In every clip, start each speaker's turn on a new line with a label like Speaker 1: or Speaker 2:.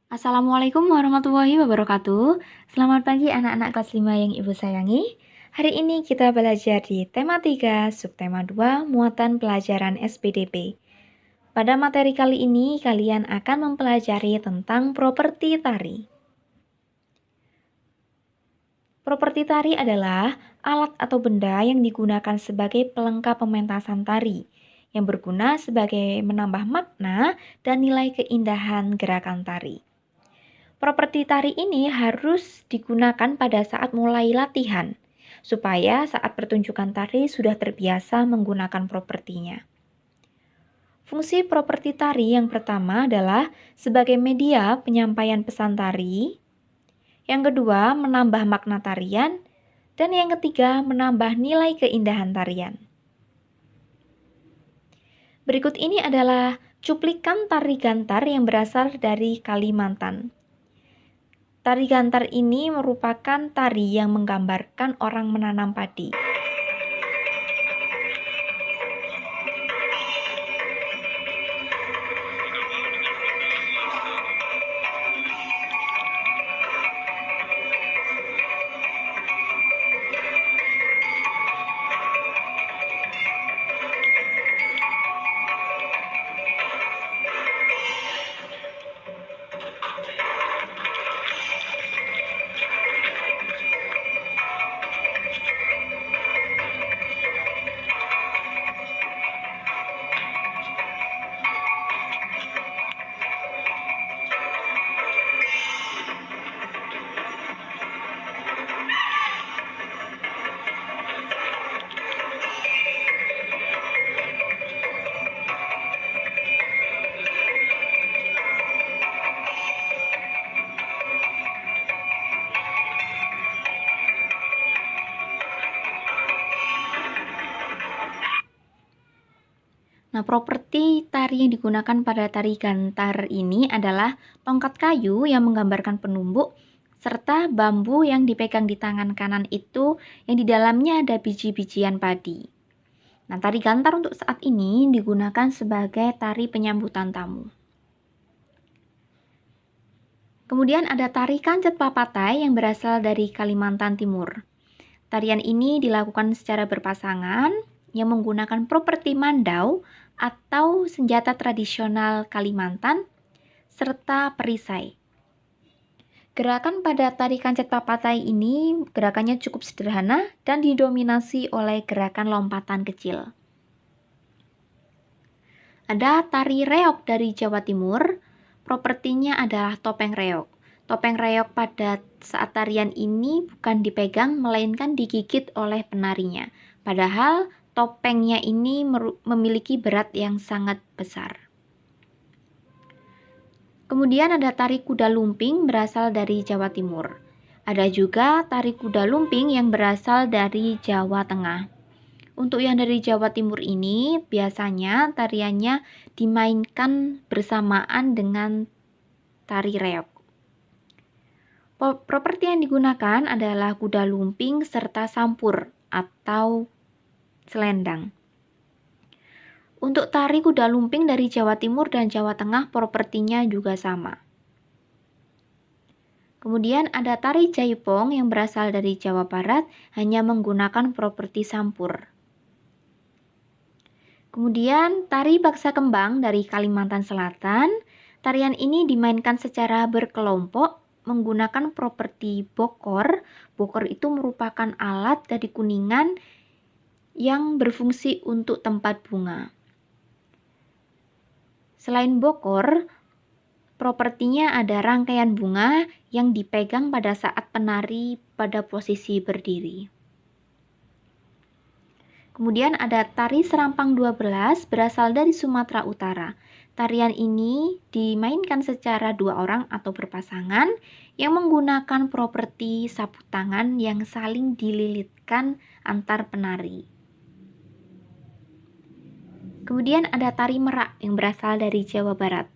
Speaker 1: Assalamualaikum warahmatullahi wabarakatuh. Selamat pagi anak-anak kelas 5 yang Ibu sayangi. Hari ini kita belajar di tema 3, subtema 2, muatan pelajaran SPDP. Pada materi kali ini kalian akan mempelajari tentang properti tari. Properti tari adalah alat atau benda yang digunakan sebagai pelengkap pementasan tari, yang berguna sebagai menambah makna dan nilai keindahan gerakan tari. Properti tari ini harus digunakan pada saat mulai latihan, supaya saat pertunjukan tari sudah terbiasa menggunakan propertinya. Fungsi properti tari yang pertama adalah sebagai media penyampaian pesan tari, yang kedua menambah makna tarian, dan yang ketiga menambah nilai keindahan tarian. Berikut ini adalah cuplikan tari gantar yang berasal dari Kalimantan. Tari gantar ini merupakan tari yang menggambarkan orang menanam padi. Nah, properti tari yang digunakan pada tari gantar ini adalah tongkat kayu yang menggambarkan penumbuk, serta bambu yang dipegang di tangan kanan itu yang di dalamnya ada biji-bijian padi. Nah, tari gantar untuk saat ini digunakan sebagai tari penyambutan tamu. Kemudian ada tari kancet papatai yang berasal dari Kalimantan Timur. Tarian ini dilakukan secara berpasangan yang menggunakan properti mandau atau senjata tradisional Kalimantan, serta perisai. Gerakan pada tari kancet papatai ini gerakannya cukup sederhana dan didominasi oleh gerakan lompatan kecil. Ada tari reog dari Jawa Timur, propertinya adalah topeng reog. Topeng reog pada saat tarian ini bukan dipegang melainkan digigit oleh penarinya. Padahal topengnya ini memiliki berat yang sangat besar. Kemudian ada tari kuda lumping berasal dari Jawa Timur. Ada juga tari kuda lumping yang berasal dari Jawa Tengah. Untuk yang dari Jawa Timur ini biasanya tariannya dimainkan bersamaan dengan tari reog. Properti yang digunakan adalah kuda lumping serta sampur atau selendang. Untuk tari kuda lumping dari Jawa Timur dan Jawa Tengah propertinya juga sama. Kemudian ada tari jaipong yang berasal dari Jawa Barat hanya menggunakan properti sampur. Kemudian tari baksa kembang dari Kalimantan Selatan. Tarian ini dimainkan secara berkelompok menggunakan properti bokor. Bokor itu merupakan alat dari kuningan yang berfungsi untuk tempat bunga. Selain bokor, propertinya ada rangkaian bunga yang dipegang pada saat penari pada posisi berdiri. Kemudian ada tari serampang 12 berasal dari Sumatera Utara. Tarian ini dimainkan secara 2 orang atau berpasangan yang menggunakan properti sapu tangan yang saling dililitkan antar penari. Kemudian ada tari merak yang berasal dari Jawa Barat.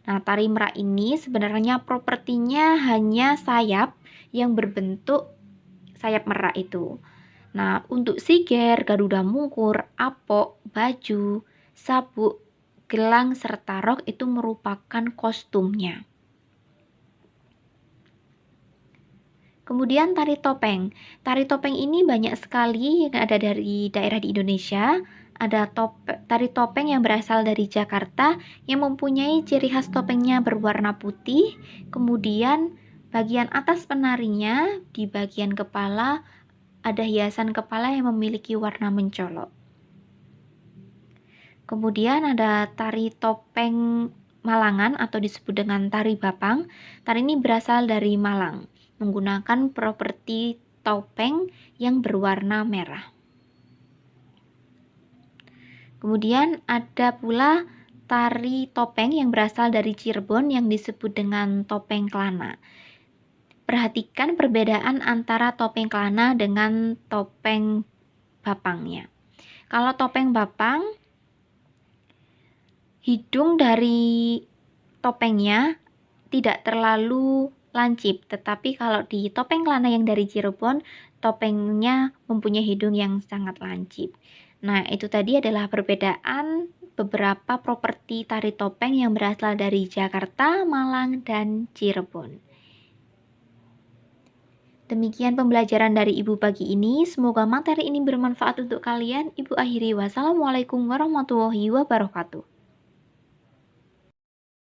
Speaker 1: Nah, tari merak ini sebenarnya propertinya hanya sayap yang berbentuk sayap merak itu. Nah, untuk siger, garuda mungkur, apok, baju, sabuk, gelang, serta rok itu merupakan kostumnya. Kemudian tari topeng. Tari topeng ini banyak sekali yang ada dari daerah di Indonesia. Ada tari topeng yang berasal dari Jakarta yang mempunyai ciri khas topengnya berwarna putih. Kemudian bagian atas penarinya di bagian kepala ada hiasan kepala yang memiliki warna mencolok. Kemudian ada tari topeng Malangan atau disebut dengan tari Bapang. Tari ini berasal dari Malang, menggunakan properti topeng yang berwarna merah. Kemudian ada pula tari topeng yang berasal dari Cirebon yang disebut dengan topeng Kelana. Perhatikan perbedaan antara topeng Kelana dengan topeng Bapangnya. Kalau topeng Bapang, hidung dari topengnya tidak terlalu lancip, tetapi kalau di topeng Kelana yang dari Cirebon, topengnya mempunyai hidung yang sangat lancip. Nah, itu tadi adalah perbedaan beberapa properti tari topeng yang berasal dari Jakarta, Malang, dan Cirebon. Demikian pembelajaran dari Ibu pagi ini. Semoga materi ini bermanfaat untuk kalian. Ibu akhiri, wassalamualaikum warahmatullahi wabarakatuh.